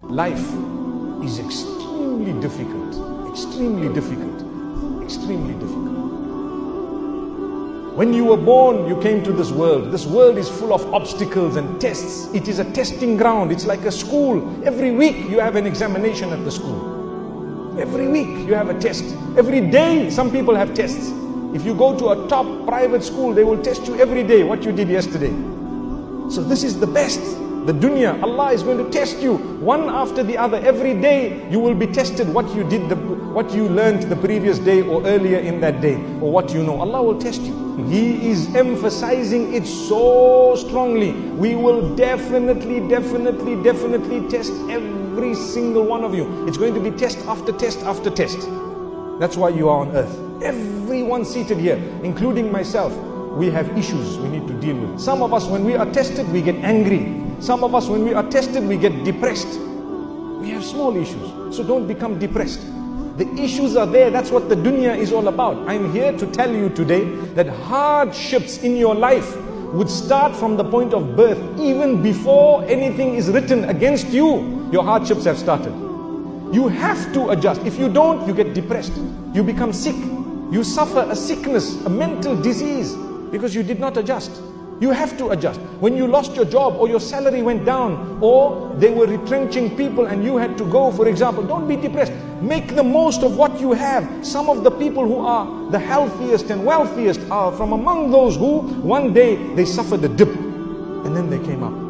Life is extremely difficult, extremely difficult, extremely difficult. When you were born, you came to this world. This world is full of obstacles and tests. It is a testing ground. It's like a school. Every week you have an examination at the school. Every week you have a test. Every day some people have tests. If you go to a top private school, they will test you every day what you did yesterday. So this is the best. The dunya, Allah is going to test you one after the other. Every day you will be tested what you did, what you learned the previous day or earlier in that day, or what you know. Allah will test you. He is emphasizing it so strongly. We will definitely test every single one of you. It's going to be test after test after test. That's why you are on earth. Everyone seated here, including myself, we have issues we need to deal with. Some of us, when we are tested, we get angry. Some of us, when we are tested, we get depressed. We have small issues, so don't become depressed. The issues are there. That's what the dunya is all about. I'm here to tell you today that hardships in your life would start from the point of birth. Even before anything is written against you, your hardships have started. You have to adjust. If you don't, you get depressed. You become sick. You suffer a sickness, a mental disease, because you did not adjust. You have to adjust. When you lost your job, or your salary went down, or they were retrenching people and you had to go, for example, don't be depressed. Make the most of what you have. Some of the people who are the healthiest and wealthiest are from among those who one day they suffered a dip and then they came up.